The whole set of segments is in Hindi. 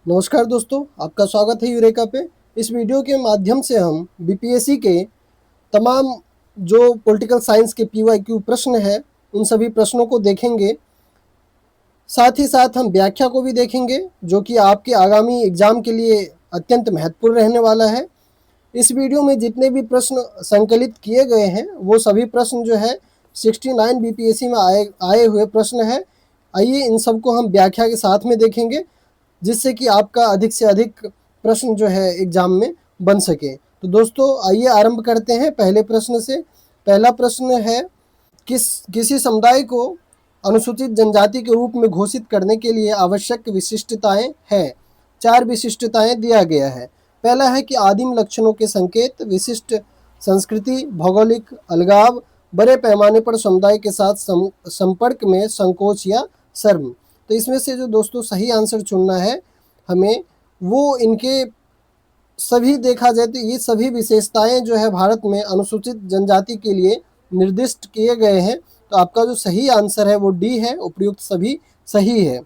नमस्कार दोस्तों, आपका स्वागत है यूरेका पे। इस वीडियो के माध्यम से हम बीपीएससी के तमाम जो पॉलिटिकल साइंस के पीवाईक्यू प्रश्न हैं, उन सभी प्रश्नों को देखेंगे। साथ ही साथ हम व्याख्या को भी देखेंगे, जो कि आपके आगामी एग्जाम के लिए अत्यंत महत्वपूर्ण रहने वाला है। इस वीडियो में जितने भी प्रश्न संकलित किए गए हैं, वो सभी प्रश्न जो है 69 बीपीएससी में आए हुए प्रश्न हैं। आइए इन सबको हम व्याख्या के साथ में देखेंगे, जिससे कि आपका अधिक से अधिक प्रश्न जो है एग्जाम में बन सके। तो दोस्तों आइए आरंभ करते हैं पहले प्रश्न से। पहला प्रश्न है, किसी समुदाय को अनुसूचित जनजाति के रूप में घोषित करने के लिए आवश्यक विशिष्टताएं हैं। 4 विशिष्टताएं दिया गया है। पहला है कि आदिम लक्षणों के संकेत, विशिष्ट संस्कृति, भौगोलिक अलगाव, बड़े पैमाने पर समुदाय के साथ संपर्क में संकोच या शर्म। तो इसमें से जो दोस्तों सही आंसर चुनना है हमें, वो इनके सभी देखा जाए तो ये सभी विशेषताएं जो है भारत में अनुसूचित जनजाति के लिए निर्दिष्ट किए गए हैं। तो आपका जो सही आंसर है वो डी है, उपयुक्त सभी सही है।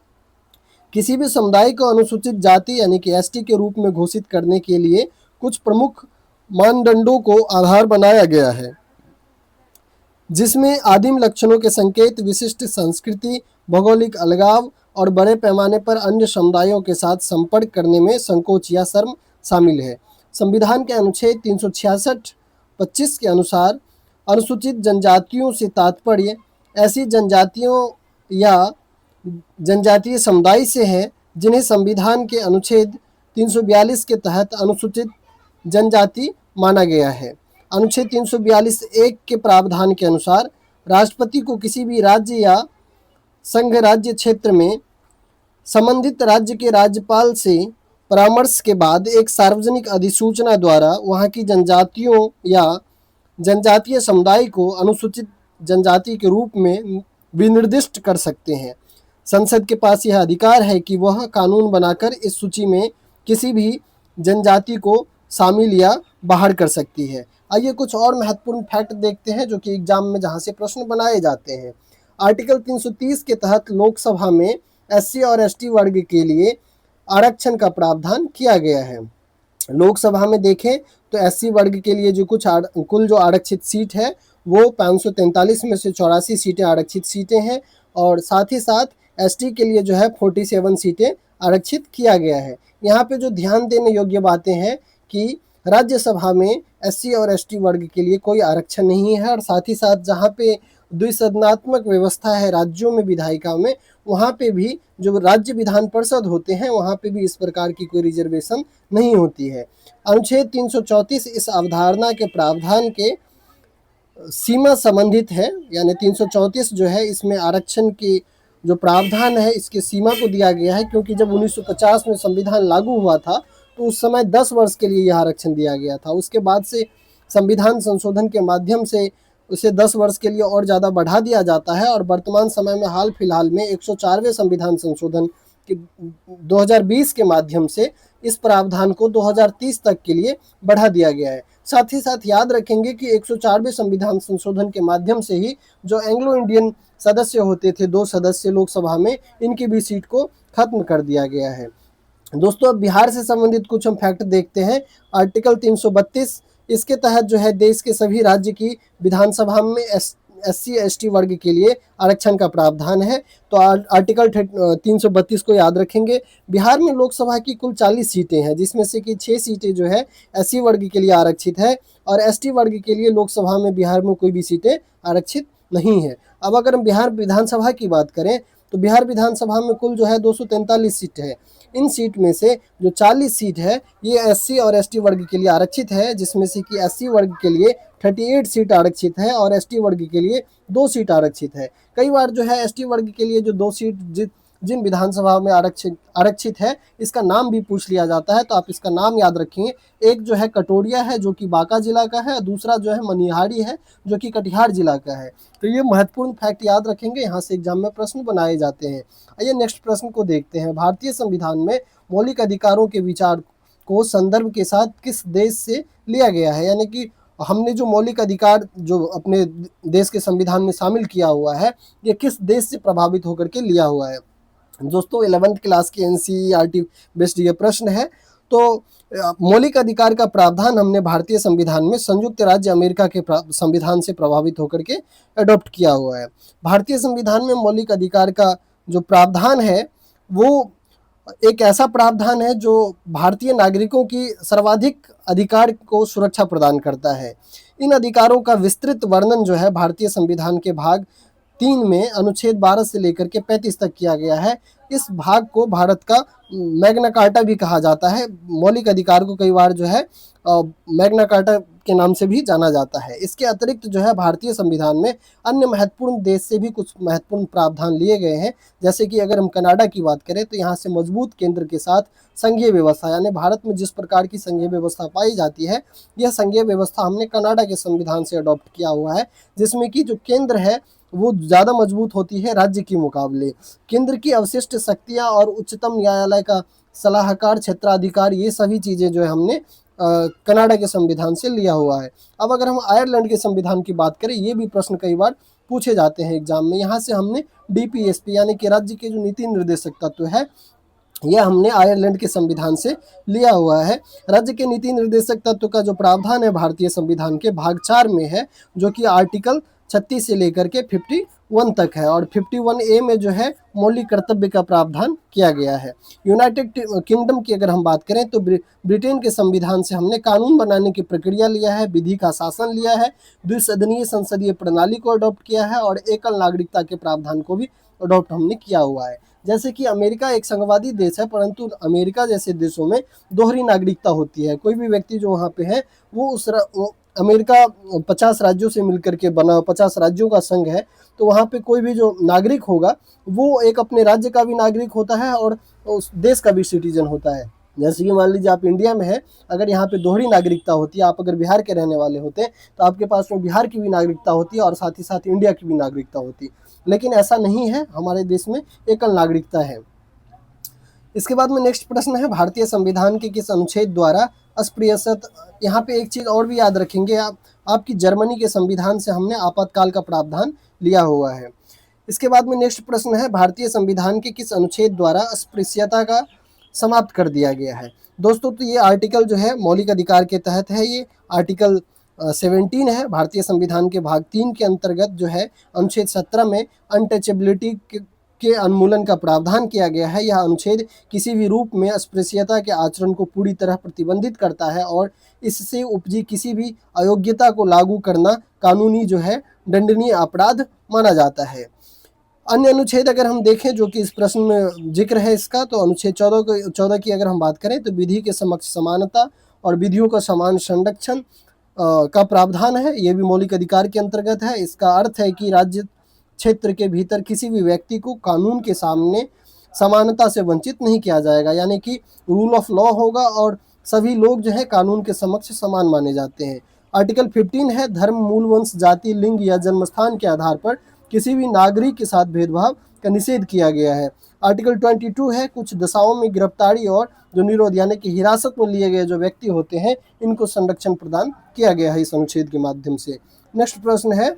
किसी भी समुदाय को अनुसूचित जाति यानी कि एसटी के रूप में घोषित करने के लिए कुछ प्रमुख मानदंडों को आधार बनाया गया है, जिसमें आदिम लक्षणों के संकेत, विशिष्ट संस्कृति, भौगोलिक अलगाव और बड़े पैमाने पर अन्य समुदायों के साथ संपर्क करने में संकोच या शर्म शामिल है। संविधान के अनुच्छेद 366(25) के अनुसार अनुसूचित जनजातियों से तात्पर्य ऐसी जनजातियों या जनजातीय समुदाय से है जिन्हें संविधान के अनुच्छेद 342 के तहत अनुसूचित जनजाति माना गया है। अनुच्छेद 342(1) के प्रावधान के अनुसार राष्ट्रपति को किसी भी राज्य या संघ राज्य क्षेत्र में संबंधित राज्य के राज्यपाल से परामर्श के बाद एक सार्वजनिक अधिसूचना द्वारा वहां की जनजातियों या जनजातीय समुदाय को अनुसूचित जनजाति के रूप में विनिर्दिष्ट कर सकते हैं। संसद के पास यह अधिकार है कि वह कानून बनाकर इस सूची में किसी भी जनजाति को शामिल या बाहर कर सकती है। आइए कुछ और महत्वपूर्ण फैक्ट देखते हैं जो कि एग्जाम में जहां से प्रश्न बनाए जाते हैं। आर्टिकल 330 के तहत लोकसभा में एससी और एसटी वर्ग के लिए आरक्षण का प्रावधान किया गया है। लोकसभा में देखें तो एससी वर्ग के लिए जो कुल जो आरक्षित सीट है वो 543 में से 84 सीटें आरक्षित सीटें हैं, और साथ ही साथ एसटी के लिए जो है 47 सीटें आरक्षित किया गया है। यहाँ पे जो ध्यान देने योग्य बातें हैं कि राज्यसभा में एससी और एसटी वर्ग के लिए कोई आरक्षण नहीं है, और साथ ही साथ जहाँ पे द्विसदनात्मक व्यवस्था है राज्यों में विधायिका में, वहाँ पे भी जो राज्य विधान परिषद होते हैं वहाँ पे भी इस प्रकार की कोई रिजर्वेशन नहीं होती है। अनुच्छेद 334 इस अवधारणा के प्रावधान के सीमा संबंधित है, यानी 334 जो है इसमें आरक्षण की जो प्रावधान है इसके सीमा को दिया गया है, क्योंकि जब 1950 में संविधान लागू हुआ था तो उस समय 10 वर्ष के लिए यह आरक्षण दिया गया था। उसके बाद से संविधान संशोधन के माध्यम से उसे 10 वर्ष के लिए और ज़्यादा बढ़ा दिया जाता है, और वर्तमान समय में हाल फिलहाल में 104वें संविधान संशोधन के 2020 के माध्यम से इस प्रावधान को 2030 तक के लिए बढ़ा दिया गया है। साथ ही साथ याद रखेंगे कि 104वें संविधान संशोधन के माध्यम से ही जो एंग्लो इंडियन सदस्य होते थे, 2 सदस्य लोकसभा में, इनकी भी सीट को खत्म कर दिया गया है। दोस्तों अब बिहार से संबंधित कुछ हम फैक्ट देखते हैं। आर्टिकल 332 इसके तहत जो है देश के सभी राज्य की विधानसभा में एससी एसटी वर्ग के लिए आरक्षण का प्रावधान है। तो आर्टिकल 332 को याद रखेंगे। बिहार में लोकसभा की कुल 40 सीटें हैं, जिसमें से कि 6 सीटें जो है एससी वर्ग के लिए आरक्षित है, और एसटी वर्ग के लिए लोकसभा में बिहार में कोई भी सीटें आरक्षित नहीं है। अब अगर हम बिहार विधानसभा की बात करें तो बिहार विधानसभा में कुल जो है 243 सीट है। इन सीट में से जो 40 सीट है ये एससी और एसटी वर्ग के लिए आरक्षित है, जिसमें से कि एससी वर्ग के लिए 38 सीट आरक्षित है और एसटी वर्ग के लिए 2 सीट आरक्षित है। कई बार जो है एसटी वर्ग के लिए जो 2 सीट जिन विधानसभा में आरक्षित है इसका नाम भी पूछ लिया जाता है, तो आप इसका नाम याद रखेंगे। एक जो है कटोरिया है जो कि बांका जिला का है, दूसरा जो है मनिहारी है जो कि कटिहार जिला का है। तो ये महत्वपूर्ण फैक्ट याद रखेंगे, यहाँ से एग्जाम में प्रश्न बनाए जाते हैं। आइए नेक्स्ट प्रश्न को देखते हैं। भारतीय संविधान में मौलिक अधिकारों के विचार को संदर्भ के साथ किस देश से लिया गया है, यानी कि हमने जो मौलिक अधिकार जो अपने देश के संविधान में शामिल किया हुआ है ये किस देश से प्रभावित होकर के लिया हुआ है। दोस्तों 11th क्लास के एनसीईआरटी बेस्ड ये प्रश्न है। तो मौलिक अधिकार का प्रावधान हमने भारतीय संविधान में संयुक्त राज्य अमेरिका के संविधान से प्रभावित होकर के अडॉप्ट किया हुआ है। भारतीय संविधान में मौलिक अधिकार का जो प्रावधान है वो एक ऐसा प्रावधान है जो भारतीय नागरिकों की सर्वाधिक अधिकार को सुरक्षा प्रदान करता है। इन अधिकारों का विस्तृत वर्णन जो है भारतीय संविधान के भाग 3 में अनुच्छेद 12 से लेकर के 35 तक किया गया है। इस भाग को भारत का मैग्ना कार्टा भी कहा जाता है। मौलिक अधिकार को कई बार जो है मैग्ना कार्टा के नाम से भी जाना जाता है। इसके अतिरिक्त जो है भारतीय संविधान में अन्य महत्वपूर्ण देश से भी कुछ महत्वपूर्ण प्रावधान लिए गए हैं। जैसे कि अगर हम कनाडा की बात करें तो यहाँ से मजबूत केंद्र के साथ संघीय व्यवस्था, यानी भारत में जिस प्रकार की संघीय व्यवस्था पाई जाती है, यह संघीय व्यवस्था हमने कनाडा के संविधान से अडॉप्ट किया हुआ है, जिसमें कि जो केंद्र है वो ज़्यादा मजबूत होती है राज्य के मुकाबले। केंद्र की अवशिष्ट शक्तियाँ और उच्चतम न्यायालय का सलाहकार क्षेत्राधिकार, ये सभी चीज़ें जो है हमने कनाडा के संविधान से लिया हुआ है। अब अगर हम आयरलैंड के संविधान की बात करें, ये भी प्रश्न कई बार पूछे जाते हैं एग्जाम में। यहाँ से हमने डीपीएसपी यानी कि राज्य के जो नीति निर्देशक तत्व है, यह हमने आयरलैंड के संविधान से लिया हुआ है। राज्य के नीति निर्देशक तत्व का जो प्रावधान है भारतीय संविधान के भाग 4 में है, जो कि आर्टिकल 36 से लेकर के 51 तक है, और 51A में जो है मौलिक कर्तव्य का प्रावधान किया गया है। यूनाइटेड किंगडम की अगर हम बात करें तो ब्रिटेन के संविधान से हमने कानून बनाने की प्रक्रिया लिया है, विधि का शासन लिया है, द्विसदनीय संसदीय प्रणाली को अडॉप्ट किया है, और एकल नागरिकता के प्रावधान को भी अडॉप्ट हमने किया हुआ है। जैसे कि अमेरिका एक संघवादी देश है, परंतु अमेरिका जैसे देशों में दोहरी नागरिकता होती है। कोई भी व्यक्ति जो वहाँ पे है वो अमेरिका 50 राज्यों से मिलकर के बना, 50 राज्यों का संघ है, तो वहाँ पे कोई भी जो नागरिक होगा वो एक अपने राज्य का भी नागरिक होता है और उस देश का भी सिटीजन होता है। जैसे कि मान लीजिए आप इंडिया में है, अगर यहाँ पे दोहरी नागरिकता होती है, आप अगर बिहार के रहने वाले होते तो आपके पास में बिहार की भी नागरिकता होती है और साथ ही साथ इंडिया की भी नागरिकता होती, लेकिन ऐसा नहीं है, हमारे देश में एकल नागरिकता है। इसके बाद में नेक्स्ट प्रश्न है, भारतीय संविधान के किस अनुच्छेद द्वारा अस्पृश्यता, यहाँ पे एक चीज़ और भी याद रखेंगे आप, आपकी जर्मनी के संविधान से हमने आपातकाल का प्रावधान लिया हुआ है। इसके बाद में नेक्स्ट प्रश्न है, भारतीय संविधान के किस अनुच्छेद द्वारा अस्पृश्यता का समाप्त कर दिया गया है। दोस्तों तो ये आर्टिकल जो है मौलिक अधिकार के तहत है, ये आर्टिकल 17 है। भारतीय संविधान के भाग 3 के अंतर्गत जो है अनुच्छेद 17 में अनटचेबिलिटी के उन्मूलन का प्रावधान किया गया है। यह अनुच्छेद किसी भी रूप में अस्पृश्यता के आचरण को पूरी तरह प्रतिबंधित करता है और इससे उपजी किसी भी अयोग्यता को लागू करना कानूनी जो है दंडनीय अपराध माना जाता है। अन्य अनुच्छेद अगर हम देखें जो कि इस प्रश्न में जिक्र है इसका, तो अनुच्छेद 14 की अगर हम बात करें तो विधि के समक्ष समानता और विधियों का समान संरक्षण का प्रावधान है। ये भी मौलिक अधिकार के अंतर्गत है। इसका अर्थ है कि राज्य क्षेत्र के भीतर किसी भी व्यक्ति को कानून के सामने समानता से वंचित नहीं किया जाएगा, यानी कि रूल ऑफ लॉ होगा और सभी लोग जो है कानून के समक्ष समान माने जाते हैं। आर्टिकल 15 है, धर्म, मूल वंश, जाति, लिंग या जन्मस्थान के आधार पर किसी भी नागरिक के साथ भेदभाव का निषेध किया गया है। आर्टिकल 22 है, कुछ दशाओं में गिरफ्तारी और जो निरोध यानी कि हिरासत में लिए गए जो व्यक्ति होते हैं इनको संरक्षण प्रदान किया गया है इस अनुच्छेद के माध्यम से। नेक्स्ट प्रश्न है,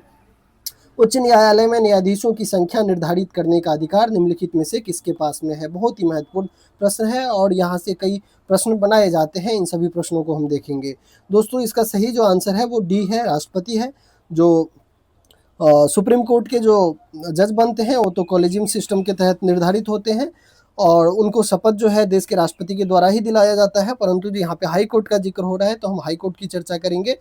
उच्च न्यायालय में न्यायाधीशों की संख्या निर्धारित करने का अधिकार निम्नलिखित में से किसके पास में है। बहुत ही महत्वपूर्ण प्रश्न है और यहाँ से कई प्रश्न बनाए जाते हैं, इन सभी प्रश्नों को हम देखेंगे। दोस्तों इसका सही जो आंसर है वो डी है, राष्ट्रपति है। जो सुप्रीम कोर्ट के जो जज बनते हैं वो तो कॉलेजियम सिस्टम के तहत निर्धारित होते हैं और उनको शपथ जो है देश के राष्ट्रपति के द्वारा ही दिलाया जाता है, परंतु यहाँ पे हाई कोर्ट का जिक्र हो रहा है तो हम हाई कोर्ट की चर्चा करेंगे।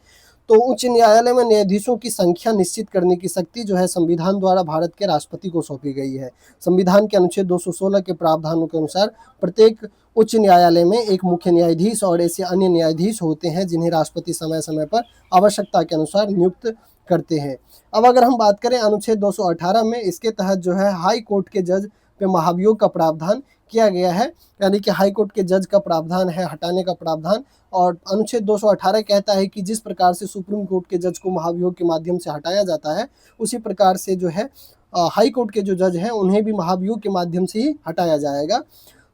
तो उच्च न्यायालय में न्यायाधीशों की संख्या निश्चित करने की शक्ति जो है संविधान द्वारा भारत के राष्ट्रपति को सौंपी गई है। संविधान के अनुच्छेद 216 के प्रावधानों के अनुसार प्रत्येक उच्च न्यायालय में एक मुख्य न्यायाधीश और ऐसे अन्य न्यायाधीश होते हैं जिन्हें राष्ट्रपति समय समय पर आवश्यकता के अनुसार नियुक्त करते हैं। अब अगर हम बात करें अनुच्छेद 218 में, इसके तहत जो है हाई कोर्ट के जज पे महाभियोग का प्रावधान किया गया है, यानी कि हाई कोर्ट के जज का प्रावधान है हटाने का प्रावधान। और अनुच्छेद 218 कहता है कि जिस प्रकार से सुप्रीम कोर्ट के जज को महाभियोग के माध्यम से हटाया जाता है, उसी प्रकार से जो है हाई कोर्ट के जो जज हैं उन्हें भी महाभियोग के माध्यम से ही हटाया जाएगा।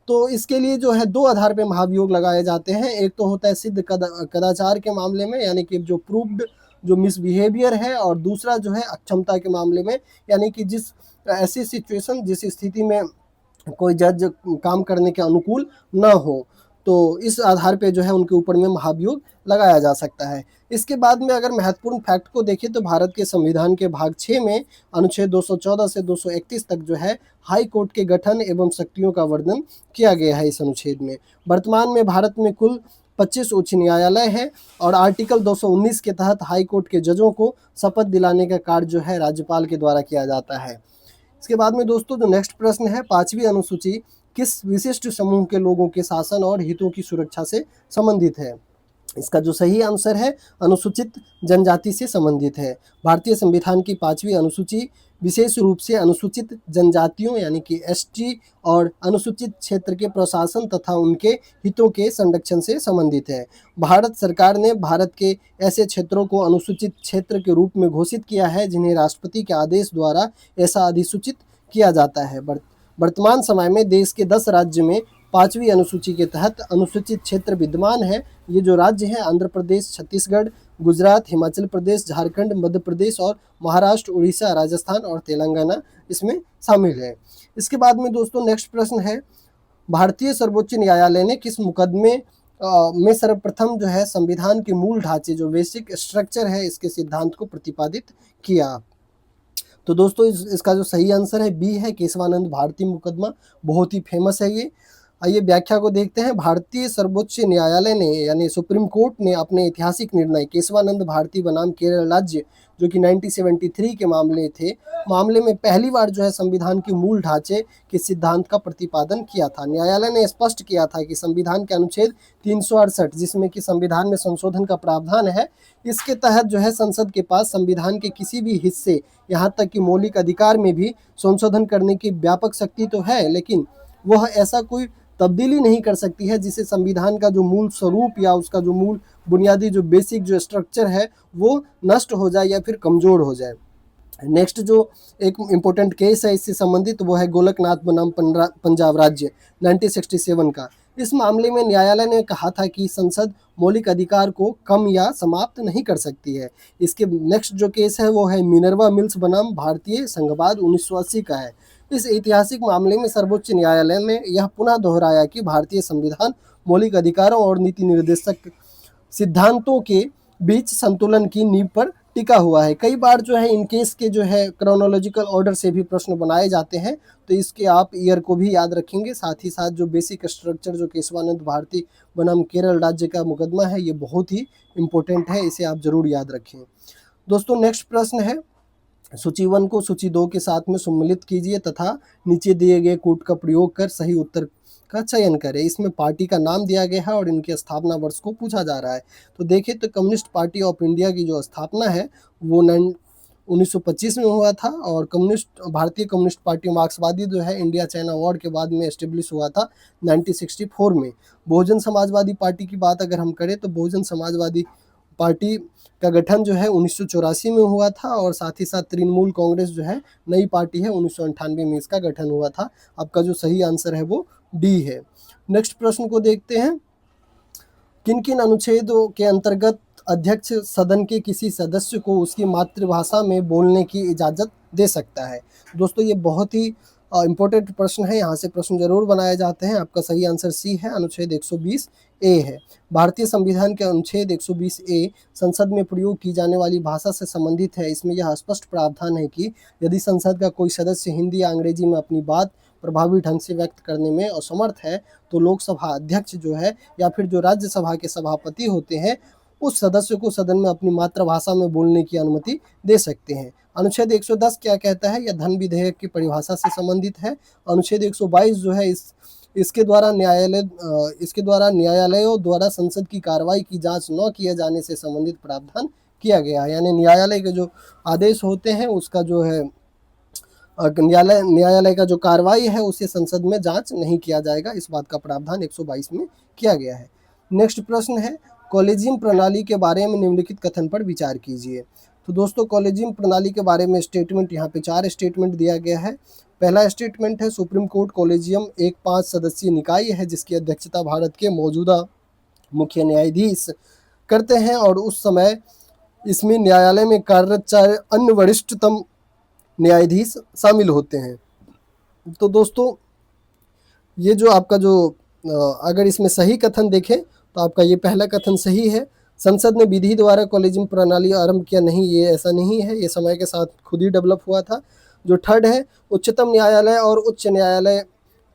तो इसके लिए जो है 2 आधार पे महाभियोग लगाए जाते हैं। एक तो होता है सिद्ध कदाचार के मामले में, यानी कि जो प्रूव्ड जो मिसबिहेवियर है, और दूसरा जो है अक्षमता के मामले में, यानी कि जिस ऐसी सिचुएशन जिस स्थिति में कोई जज काम करने के अनुकूल न हो, तो इस आधार पे जो है उनके ऊपर में महाभियोग लगाया जा सकता है। इसके बाद में अगर महत्वपूर्ण फैक्ट को देखें तो भारत के संविधान के भाग 6 में अनुच्छेद 214 से 231 तक जो है हाई कोर्ट के गठन एवं शक्तियों का वर्णन किया गया है इस अनुच्छेद में। वर्तमान में भारत में कुल 25 उच्च न्यायालय है और आर्टिकल 219 के तहत हाई कोर्ट के जजों को शपथ दिलाने का कार्य जो है राज्यपाल के द्वारा किया जाता है। इसके बाद में दोस्तों जो नेक्स्ट प्रश्न है, 5वीं अनुसूची किस विशिष्ट समूह के लोगों के शासन और हितों की सुरक्षा से संबंधित है? इसका जो सही आंसर है अनुसूचित जनजाति से संबंधित है। भारतीय संविधान की 5वीं अनुसूची विशेष रूप से अनुसूचित जनजातियों यानी कि एसटी और अनुसूचित क्षेत्र के प्रशासन तथा उनके हितों के संरक्षण से संबंधित है। भारत सरकार ने भारत के ऐसे क्षेत्रों को अनुसूचित क्षेत्र के रूप में घोषित किया है जिन्हें राष्ट्रपति के आदेश द्वारा ऐसा अधिसूचित किया जाता है। वर्तमान समय में देश के 10 राज्य में 5वीं अनुसूची के तहत अनुसूचित क्षेत्र विद्यमान है। ये जो राज्य हैं आंध्र प्रदेश, छत्तीसगढ़, गुजरात, हिमाचल प्रदेश, झारखंड, मध्य प्रदेश और महाराष्ट्र, उड़ीसा, राजस्थान और तेलंगाना इसमें शामिल है। इसके बाद में दोस्तों नेक्स्ट प्रश्न है, भारतीय सर्वोच्च न्यायालय ने किस मुकदमे में सर्वप्रथम जो है संविधान के मूल ढांचे जो बेसिक स्ट्रक्चर है इसके सिद्धांत को प्रतिपादित किया? तो दोस्तों इसका जो सही आंसर है बी है, केशवानंद भारती मुकदमा। बहुत ही फेमस है ये। आइए व्याख्या को देखते हैं। भारतीय सर्वोच्च न्यायालय ने यानी सुप्रीम कोर्ट ने अपने ऐतिहासिक निर्णय केशवानंद भारती बनाम केरल राज्य जो कि 1973 के मामले में पहली बार जो है संविधान के मूल ढांचे के सिद्धांत का प्रतिपादन किया था। न्यायालय ने स्पष्ट किया था कि संविधान के अनुच्छेद 368 जिसमें कि संविधान में संशोधन का प्रावधान है, इसके तहत जो है संसद के पास संविधान के किसी भी हिस्से यहाँ तक कि मौलिक अधिकार में भी संशोधन करने की व्यापक शक्ति तो है, लेकिन वह ऐसा कोई तब्दीली नहीं कर सकती है जिससे संविधान का जो मूल स्वरूप या उसका जो मूल बुनियादी जो बेसिक जो स्ट्रक्चर है वो नष्ट हो जाए या फिर कमज़ोर हो जाए। नेक्स्ट जो एक इम्पोर्टेंट केस है इससे संबंधित वो है गोलकनाथ बनाम पंजाब राज्य 1967 का। इस मामले में न्यायालय ने कहा था कि संसद मौलिक अधिकार को कम या समाप्त नहीं कर सकती है। इसके नेक्स्ट जो केस है वो है मिनर्वा मिल्स बनाम भारतीय संघवाद 1980 का है। इस ऐतिहासिक मामले में सर्वोच्च न्यायालय ने यह पुनः दोहराया कि भारतीय संविधान मौलिक अधिकारों और नीति निर्देशक सिद्धांतों के बीच संतुलन की नींव पर टिका हुआ है। कई बार जो है इन केस के जो है क्रोनोलॉजिकल ऑर्डर से भी प्रश्न बनाए जाते हैं, तो इसके आप ईयर को भी याद रखेंगे। साथ ही साथ जो बेसिक स्ट्रक्चर जो केशवानंद भारती बनाम केरल राज्य का मुकदमा है ये बहुत ही इम्पोर्टेंट है, इसे आप जरूर याद रखें। दोस्तों नेक्स्ट प्रश्न है, सूची 1 को सूची 2 के साथ में सम्मिलित कीजिए तथा नीचे दिए गए कोड का प्रयोग कर सही उत्तर का चयन करें। इसमें पार्टी का नाम दिया गया है और इनके स्थापना वर्ष को पूछा जा रहा है। तो देखिए तो कम्युनिस्ट पार्टी ऑफ इंडिया की जो स्थापना है वो 1925 में हुआ था और भारतीय कम्युनिस्ट पार्टी मार्क्सवादी जो है इंडिया चाइना वॉर के बाद में एस्टेब्लिश हुआ था 1964 में। बहुजन समाजवादी पार्टी की बात अगर हम करें तो बहुजन समाजवादी पार्टी का गठन जो है 1984 में हुआ था और साथ ही साथ तृणमूल कांग्रेस जो है नई पार्टी है 1998 में इसका गठन हुआ था। आपका जो सही आंसर है वो डी है। नेक्स्ट प्रश्न को देखते हैं, किन किन अनुच्छेदों के अंतर्गत अध्यक्ष सदन के किसी सदस्य को उसकी मातृभाषा में बोलने की इजाज़त दे सकता है? दोस्तों ये बहुत ही इम्पोर्टेंट प्रश्न है, यहाँ से प्रश्न जरूर बनाए जाते हैं। आपका सही आंसर सी है, अनुच्छेद 120 ए है। भारतीय संविधान के अनुच्छेद 120 ए संसद में प्रयोग की जाने वाली भाषा से संबंधित है। इसमें यह स्पष्ट प्रावधान है कि यदि संसद का कोई सदस्य हिंदी या अंग्रेजी में अपनी बात प्रभावी ढंग से व्यक्त करने में असमर्थ है तो लोकसभा अध्यक्ष जो है या फिर जो राज्यसभा के सभापति होते हैं उस सदस्य को सदन में अपनी मातृभाषा में बोलने की अनुमति दे सकते हैं। अनुच्छेद 110 क्या कहता है? यह धन विधेयक की परिभाषा से संबंधित है। अनुच्छेद 122 जो है इसके द्वारा न्यायालयों द्वारा संसद की कार्रवाई की जांच न किए जाने से संबंधित प्रावधान किया गया है। यानी न्यायालय के जो आदेश होते हैं उसका जो है न्यायालय का जो कार्रवाई है उसे संसद में जांच नहीं किया जाएगा, इस बात का प्रावधान 122 में किया गया है। नेक्स्ट प्रश्न है, कॉलेजियम प्रणाली के बारे में निम्नलिखित कथन पर विचार कीजिए। तो दोस्तों कॉलेजियम प्रणाली के बारे में स्टेटमेंट यहाँ पे 4 स्टेटमेंट दिया गया है। पहला स्टेटमेंट है, सुप्रीम कोर्ट कॉलेजियम एक 5 सदस्यीय निकाय है जिसकी अध्यक्षता भारत के मौजूदा मुख्य न्यायाधीश करते हैं और उस समय इसमें न्यायालय में कार्यरत 4 अन्य वरिष्ठतम न्यायाधीश शामिल होते हैं। तो दोस्तों ये जो आपका जो अगर इसमें सही कथन देखें तो आपका ये पहला कथन सही है। संसद ने विधि द्वारा कॉलेजियम प्रणाली आरंभ किया, नहीं, ये ऐसा नहीं है, ये समय के साथ खुद ही डेवलप हुआ था। जो थर्ड है, उच्चतम न्यायालय और उच्च न्यायालय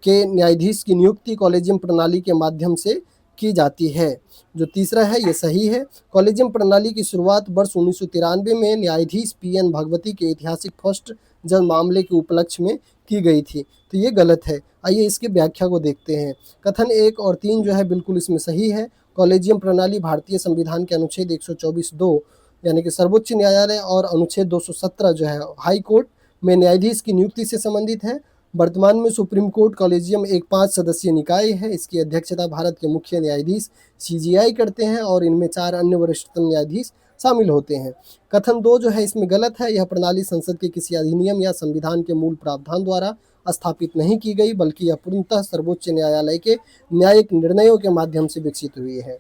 के न्यायाधीश की नियुक्ति कॉलेजियम प्रणाली के माध्यम से की जाती है। जो तीसरा है ये सही है। कॉलेजियम प्रणाली की शुरुआत वर्ष 1993 में न्यायाधीश पीएन भागवती के ऐतिहासिक फर्स्ट जज मामले के उपलक्ष्य में की गई थी, तो ये गलत है। आइए इसकी व्याख्या को देखते हैं। कथन 1 और 3 जो है बिल्कुल इसमें सही है। कॉलेजियम प्रणाली भारतीय संविधान के अनुच्छेद 124(2) यानी कि सर्वोच्च न्यायालय और अनुच्छेद 217 जो है हाई कोर्ट में न्यायाधीश की नियुक्ति से संबंधित है। वर्तमान में सुप्रीम कोर्ट कॉलेजियम एक 5 सदस्यीय निकाय है। इसकी अध्यक्षता भारत के मुख्य न्यायाधीश सीजीआई करते हैं और इनमें 4 अन्य वरिष्ठतम न्यायाधीश शामिल होते हैं। कथन 2 जो है इसमें गलत है। यह प्रणाली संसद के किसी अधिनियम या संविधान के मूल प्रावधान द्वारा स्थापित नहीं की गई, बल्कि यह पूर्णतः सर्वोच्च न्यायालय के न्यायिक निर्णयों के माध्यम से विकसित हुई है।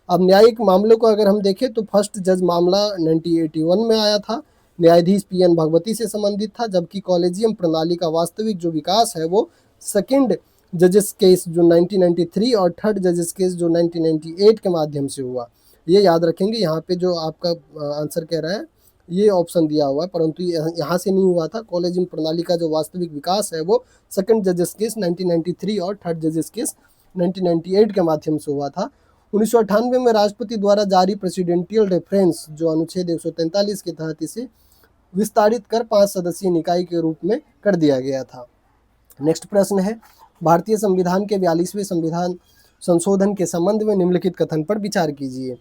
अब न्यायिक मामलों को अगर हम देखें तो फर्स्ट जज मामला 1981 में आया था, न्यायाधीश पीएन भगवती से संबंधित था, जबकि कॉलेजियम प्रणाली का वास्तविक जो विकास है वो सेकंड जजेस केस जो 1993 और थर्ड जजेस केस जो 1998 के माध्यम से हुआ। ये याद रखेंगे। यहाँ पे जो आपका आंसर कह रहा है ये ऑप्शन दिया हुआ है, परंतु यहाँ से नहीं हुआ था। कॉलेजियम प्रणाली का जो वास्तविक विकास है वो सेकंड जजेस केस 1993 और थर्ड जजेस केस 1998 के माध्यम से हुआ था। 1998 में राष्ट्रपति द्वारा जारी प्रेसिडेंटियल रेफरेंस जो अनुच्छेद 143 के तहत इसे विस्तारित कर 5 सदस्यीय निकाय के रूप में कर दिया गया था। नेक्स्ट प्रश्न है, भारतीय संविधान के 42वें संविधान संशोधन के संबंध में निम्नलिखित कथन पर विचार कीजिए।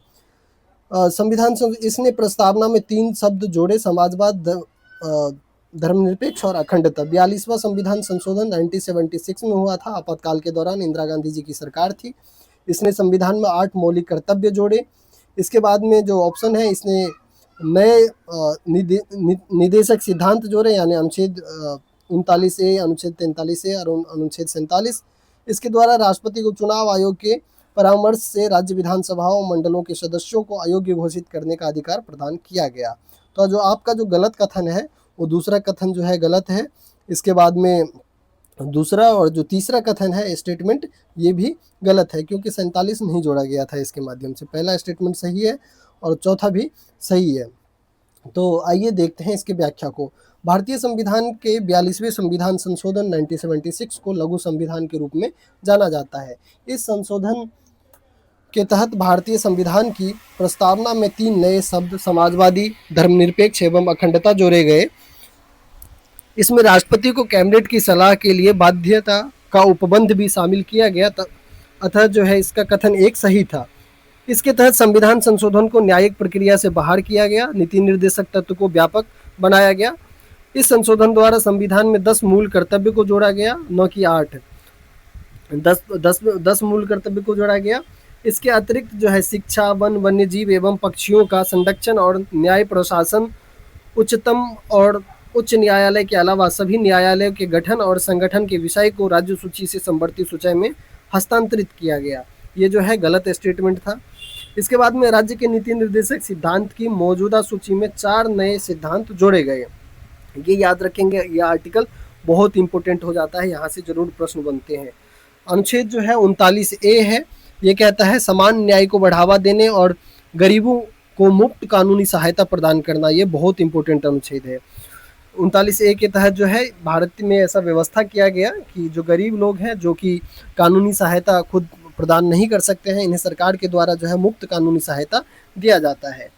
संविधान इसने प्रस्तावना में 3 शब्द जोड़े, समाजवाद, धर्मनिरपेक्ष और अखंडता। 42वां संविधान संशोधन 1976 में हुआ था। आपातकाल के दौरान इंदिरा गांधी जी की सरकार थी। इसने संविधान में 8 मौलिक कर्तव्य जोड़े। इसके बाद में जो ऑप्शन है इसने नए निदेशक सिद्धांत जोड़े, यानी अनुच्छेद 39A, अनुच्छेद 43A और अनुच्छेद 47। इसके द्वारा राष्ट्रपति को चुनाव आयोग के परामर्श से राज्य विधानसभाओं मंडलों के सदस्यों को अयोग्य घोषित करने का अधिकार प्रदान किया गया। तो जो आपका जो गलत कथन है वो दूसरा कथन जो है गलत है। इसके बाद में दूसरा और जो तीसरा कथन है स्टेटमेंट ये भी गलत है, क्योंकि 47 नहीं जोड़ा गया था इसके माध्यम से। पहला स्टेटमेंट सही है और चौथा भी सही है। तो आइए देखते हैं इसके व्याख्या को। भारतीय संविधान के 42वें संविधान संशोधन 1976 को लघु संविधान के रूप में जाना जाता है। इस संशोधन के तहत भारतीय संविधान की प्रस्तावना में 3 नए शब्द समाजवादी, धर्मनिरपेक्ष एवं अखंडता जोड़े गए। इसमें राष्ट्रपति को कैबिनेट की सलाह के लिए बाध्यता का उपबंध भी शामिल किया गया, अतः जो है इसका कथन 1 सही था। इसके तहत संविधान संशोधन को न्यायिक प्रक्रिया से बाहर किया गया, नीति निर्देशक तत्व को व्यापक बनाया गया। इस संशोधन द्वारा संविधान में 10 मूल कर्तव्य को जोड़ा गया, न कि 8। 10 मूल कर्तव्य को जोड़ा गया। इसके अतिरिक्त जो है शिक्षा, वन, वन्यजीव एवं पक्षियों का संरक्षण और न्याय प्रशासन, उच्चतम और उच्च न्यायालय के अलावा सभी न्यायालयों के गठन और संगठन के विषय को राज्य सूची से संवर्ती सूची में हस्तांतरित किया गया। ये जो है गलत स्टेटमेंट था। इसके बाद में राज्य के नीति निर्देशक सिद्धांत की मौजूदा सूची में 4 नए सिद्धांत जोड़े गए। ये याद रखेंगे, यह आर्टिकल बहुत इंपॉर्टेंट हो जाता है, यहाँ से जरूर प्रश्न बनते हैं। अनुच्छेद जो है 39A है, ये कहता है समान न्याय को बढ़ावा देने और गरीबों को मुफ्त कानूनी सहायता प्रदान करना। ये बहुत इंपॉर्टेंट अनुच्छेद है। 39A के तहत जो है भारत में ऐसा व्यवस्था किया गया कि जो गरीब लोग हैं जो कि कानूनी सहायता खुद प्रदान नहीं कर सकते हैं, इन्हें सरकार के द्वारा जो है मुफ्त कानूनी सहायता दिया जाता है।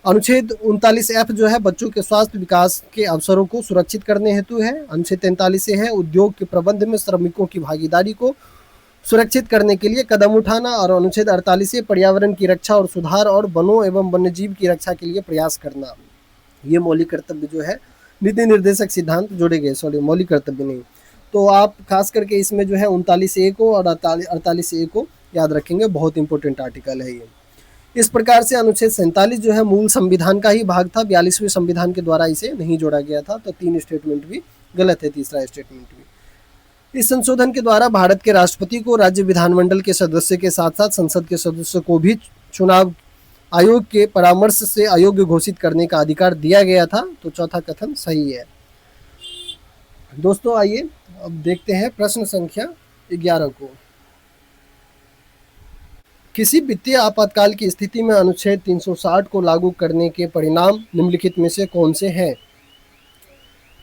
अनुच्छेद 39F जो है बच्चों के स्वास्थ्य विकास के अवसरों को सुरक्षित करने हेतु है। अनुच्छेद 43A है उद्योग के प्रबंध में श्रमिकों की भागीदारी को सुरक्षित करने के लिए कदम उठाना। और अनुच्छेद 48A पर्यावरण की रक्षा और सुधार और वनों एवं वन्यजीव की रक्षा के लिए प्रयास करना। ये मौलिक कर्तव्य जो है नीति निर्देशक सिद्धांत जोड़े गए, सॉरी मौलिक कर्तव्य नहीं। तो आप खास करके इसमें जो है 39A को और 48A को याद रखेंगे, बहुत इंपॉर्टेंट आर्टिकल है ये। इस प्रकार से अनुच्छेद 47 जो है मूल संविधान का ही भाग था, 42वें संविधान के द्वारा इसे नहीं जोड़ा गया था। तो 3 स्टेटमेंट भी गलत है, तीसरा स्टेटमेंट भी। इस संशोधन के द्वारा भारत के राष्ट्रपति को राज्य विधानमंडल के सदस्य के साथ साथ संसद के सदस्य को भी चुनाव आयोग के परामर्श से अयोग्य घोषित करने का अधिकार दिया गया था। तो चौथा कथन सही है। दोस्तों आइए अब देखते हैं प्रश्न संख्या 11 को। किसी वित्तीय आपातकाल की स्थिति में अनुच्छेद 360 को लागू करने के परिणाम निम्नलिखित में से कौन से हैं?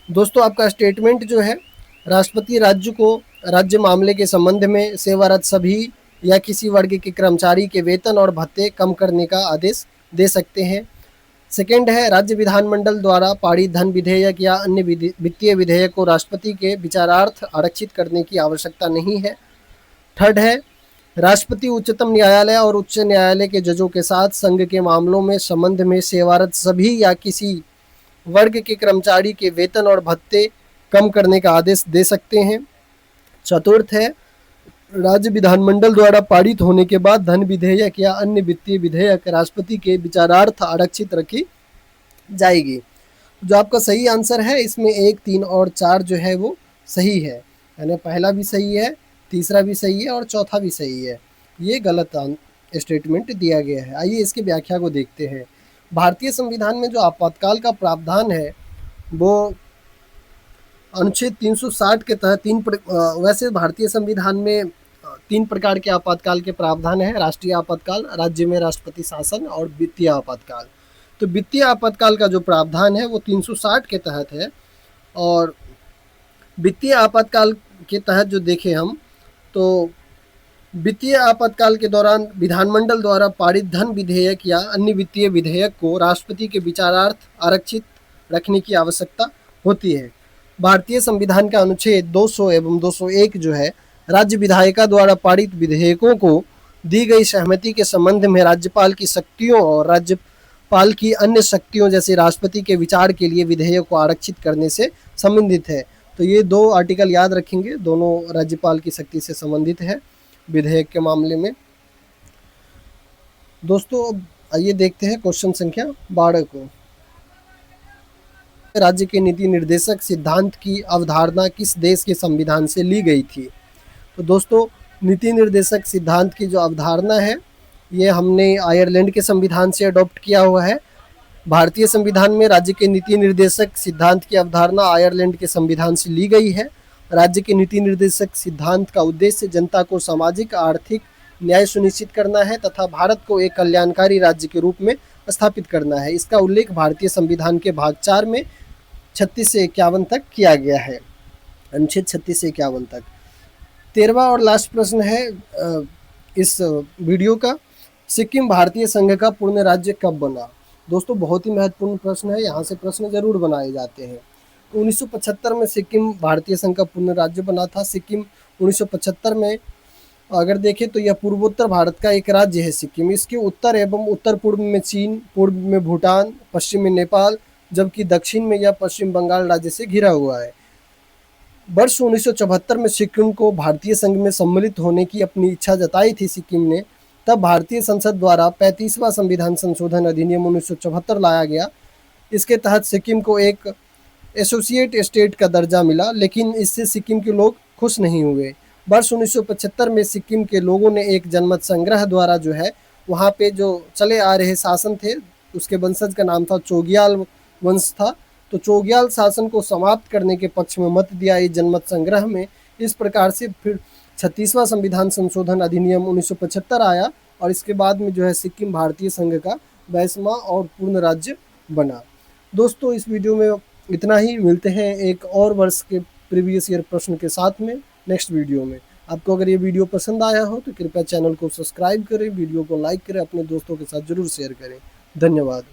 दोस्तों आपका स्टेटमेंट जो है, राष्ट्रपति राज्य को राज्य मामले के संबंध में सेवारत सभी या किसी वर्ग के कर्मचारी के वेतन और भत्ते कम करने का आदेश दे सकते हैं। सेकेंड है, राज्य विधानमंडल द्वारा पारित धन विधेयक या अन्य वित्तीय विधेयक को राष्ट्रपति के विचारार्थ आरक्षित करने की आवश्यकता नहीं है। थर्ड है, राष्ट्रपति उच्चतम न्यायालय और उच्च न्यायालय के जजों के साथ संघ के मामलों में संबंध में सेवारत सभी या किसी वर्ग के कर्मचारी के वेतन और भत्ते कम करने का आदेश दे सकते हैं। चतुर्थ है, राज्य विधानमंडल द्वारा पारित होने के बाद धन विधेयक या अन्य वित्तीय विधेयक राष्ट्रपति के विचारार्थ आरक्षित रखी जाएगी। जो आपका सही आंसर है इसमें 1, 3 और 4 जो है वो सही है, यानी पहला भी सही है, तीसरा भी सही है और चौथा भी सही है। ये गलत स्टेटमेंट दिया गया है। आइए इसकी व्याख्या को देखते हैं। भारतीय संविधान में जो आपातकाल का प्रावधान है वो अनुच्छेद 360 के तहत वैसे भारतीय संविधान में 3 प्रकार के आपातकाल के प्रावधान है: राष्ट्रीय आपातकाल, राज्य में राष्ट्रपति शासन और वित्तीय आपातकाल। तो वित्तीय आपातकाल का जो प्रावधान है वो 360 के तहत है। और वित्तीय आपातकाल के तहत जो देखें हम तो वित्तीय आपातकाल के दौरान विधानमंडल द्वारा पारित धन विधेयक या अन्य वित्तीय विधेयक को राष्ट्रपति के विचारार्थ आरक्षित रखने की आवश्यकता होती है। भारतीय संविधान का अनुच्छेद 200 एवं 201 जो है, राज्य विधायिका द्वारा पारित विधेयकों को दी गई सहमति के संबंध में राज्यपाल की शक्तियों और राज्यपाल की अन्य शक्तियों जैसे राष्ट्रपति के विचार के लिए विधेयक को आरक्षित करने से संबंधित है। तो ये 2 आर्टिकल याद रखेंगे, दोनों राज्यपाल की शक्ति से संबंधित है विधेयक के मामले में। दोस्तों आइए देखते हैं क्वेश्चन संख्या 12 को। राज्य के नीति निर्देशक सिद्धांत की अवधारणा किस देश के संविधान से ली गई थी? तो दोस्तों नीति निर्देशक सिद्धांत की जो अवधारणा है ये हमने आयरलैंड के संविधान से अडॉप्ट किया हुआ है। भारतीय संविधान में राज्य के नीति निर्देशक सिद्धांत की अवधारणा आयरलैंड के संविधान से ली गई है। राज्य के नीति निर्देशक सिद्धांत का उद्देश्य जनता को सामाजिक आर्थिक न्याय सुनिश्चित करना है तथा भारत को एक कल्याणकारी राज्य के रूप में स्थापित करना है। इसका उल्लेख भारतीय संविधान के भाग 4 में 36 से 51 तक किया गया है, अनुच्छेद 36 से 51 तक। 13वां और लास्ट प्रश्न है इस वीडियो का, सिक्किम भारतीय संघ का पूर्ण राज्य कब बना? दोस्तों बहुत ही महत्वपूर्ण प्रश्न है, यहाँ से प्रश्न जरूर बनाए जाते हैं। 1975 में सिक्किम भारतीय संघ का पूर्ण राज्य बना था। सिक्किम 1975 में अगर देखें तो यह पूर्वोत्तर भारत का एक राज्य है सिक्किम। इसके उत्तर एवं उत्तर पूर्व में चीन, पूर्व में भूटान, पश्चिम में नेपाल, जबकि दक्षिण में यह पश्चिम बंगाल राज्य से घिरा हुआ है। वर्ष 1974 में सिक्किम को भारतीय संघ में सम्मिलित होने की अपनी इच्छा जताई थी सिक्किम ने। तब भारतीय संसद द्वारा 35वां संविधान संशोधन अधिनियम 1974 लाया गया। इसके तहत सिक्किम को एक एसोसिएट स्टेट का दर्जा मिला, लेकिन इससे सिक्किम के लोग खुश नहीं हुए। वर्ष 1975 में सिक्किम के लोगों ने एक जनमत संग्रह द्वारा जो है वहाँ पे जो चले आ रहे शासन थे उसके वंशज का नाम था चोग्याल वंश था, तो चोग्याल शासन को समाप्त करने के पक्ष में मत दिया इस जनमत संग्रह में। इस प्रकार से फिर 36वां संविधान संशोधन अधिनियम 1975 आया और इसके बाद में जो है सिक्किम भारतीय संघ का 22वां और पूर्ण राज्य बना। दोस्तों इस वीडियो में इतना ही, मिलते हैं एक और वर्ष के प्रीवियस ईयर प्रश्न के साथ में नेक्स्ट वीडियो में। आपको अगर ये वीडियो पसंद आया हो तो कृपया चैनल को सब्सक्राइब करें, वीडियो को लाइक करें, अपने दोस्तों के साथ जरूर शेयर करें। धन्यवाद।